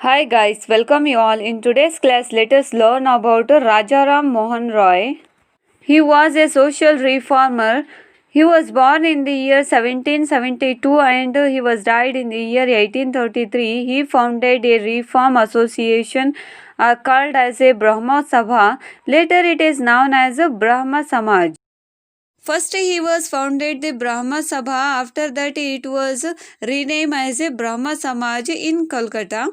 Hi guys, welcome you all. In today's class, let us learn about Rajammohan Roy. He was a social reformer. He was born in the year 1772 and he was died in the year 1833. He founded a reform association called as a Brahma Sabha. Later it is known as a Brahma Samaj. First he was founded the Brahma Sabha. After that it was renamed as a Brahma Samaj in Kolkata.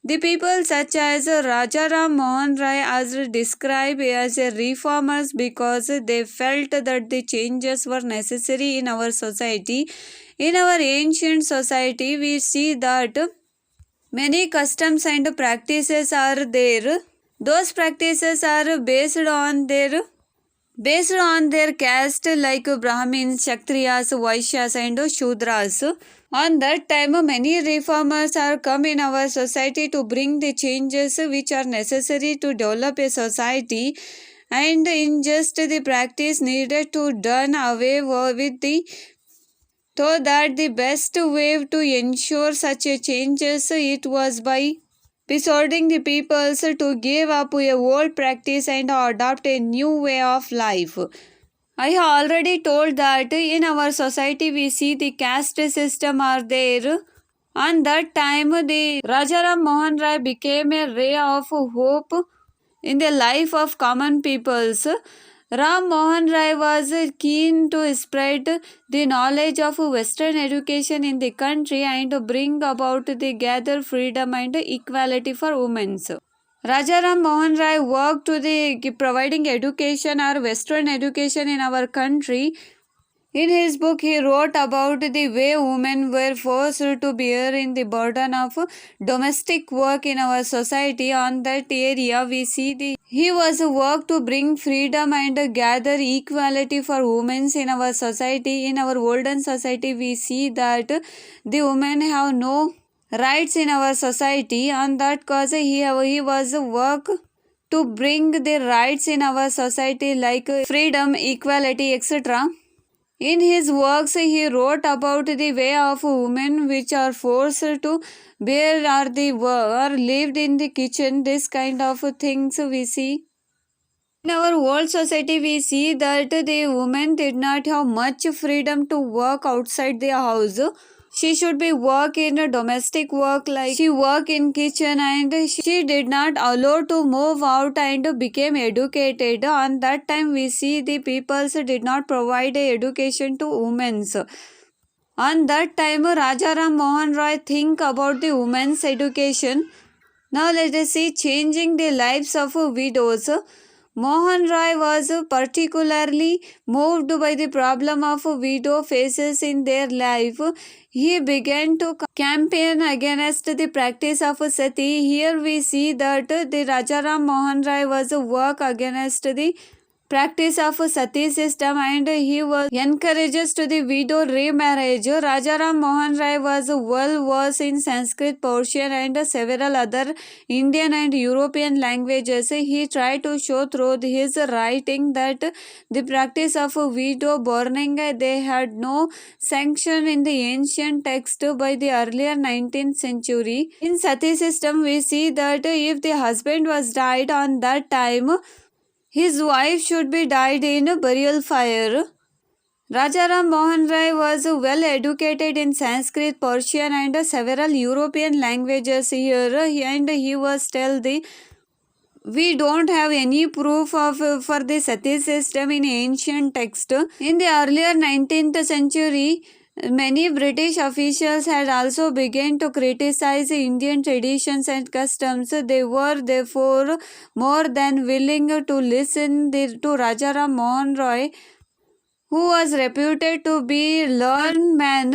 The people such as Rajammohan Roy are described as reformers because they felt that the changes were necessary in our society. In our ancient society, we see that many customs and practices are there. Those practices are based on their caste like Brahmins, Kshatriyas, Vaishyas and Shudras. On that time, many reformers are come in our society to bring the changes which are necessary to develop a society, and in just the practice needed to done away with the so that the best way to ensure such a changes it was by persuading the peoples to give up a old practice and adopt a new way of life. I have already told that in our society we see the caste system are there. On that time, the Rajaram Roy became a ray of hope in the life of common peoples. Ram Mohan Rai was keen to spread the knowledge of Western education in the country and bring about the gather freedom and equality for women. Rajaram Mohan Rai worked to the providing education or Western education in our country. In his book, he wrote about the way women were forced to bear in the burden of domestic work in our society. On that area, we see he was work to bring freedom and gather equality for women in our society. In our olden society, we see that the women have no rights in our society. On that cause, he was work to bring the rights in our society like freedom, equality, etc. In his works, he wrote about the way of women which are forced to bear or the or lived in the kitchen. This kind of things we see. In our old society, we see that the woman did not have much freedom to work outside the house. She should be work in a domestic work like she work in kitchen, and she did not allow to move out and became educated. On that time we see the peoples did not provide a education to women. On that time Rajaram Mohan Roy think about the women's education. Now let us see changing the lives of widows. Mohan Roy was particularly moved by the problem of widow faces in their life. He began to campaign against the practice of sati. Here we see that the Rajaram Mohan Roy was work against the practice of sati system, and he was encourages to the widow remarriage. Rajaram Mohan Rai was well versed in Sanskrit, Persian and several other Indian and European languages. He tried to show through his writing that the practice of widow burning they had no sanction in the ancient text by the earlier 19th century. In sati system we see that if the husband was died on that time, his wife should be died in a burial fire. Rajaram Mohan Rai was well educated in Sanskrit, Persian and several European languages here, and he was tell the we don't have any proof of for the sati system in ancient text. In the earlier 19th century, many British officials had also begun to criticize Indian traditions and customs. They were therefore more than willing to listen to Rajaram Mohan Roy, who was reputed to be learned man.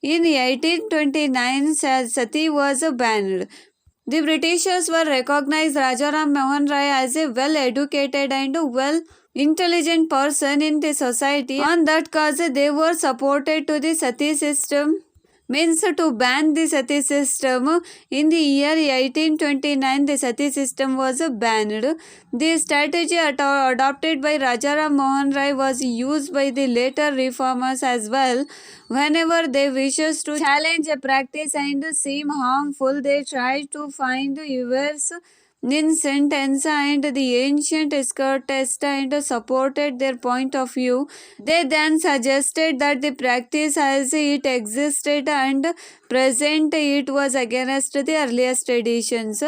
In 1829, sati was banned. The Britishers were recognized Rajaram Mohan Roy as a well-educated and intelligent person in the society. On that cause, they were supported to the sati system. means to ban the sati system. In the year 1829, the sati system was banned. The strategy adopted by Rajaram Mohan Rai was used by the later reformers as well. Whenever they wishes to challenge a practice and seem harmful, they try to find errors in sentence, and the ancient test and supported their point of view. They then suggested that the practice as it existed and present it was against the earliest traditions.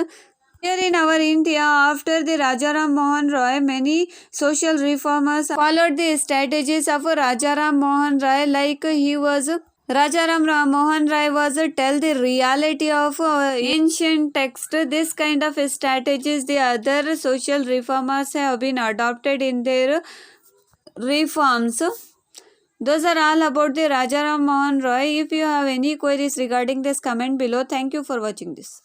Here in our India, after the Rajaram Mohan Roy, many social reformers followed the strategies of Rajaram Mohan Roy, like he was Mohan Rai was tell the reality of ancient text. This kind of strategies the other social reformers have been adopted in their reforms. Those are all about the Rajaram Mohan Roy. If you have any queries regarding this, comment below. Thank you for watching this.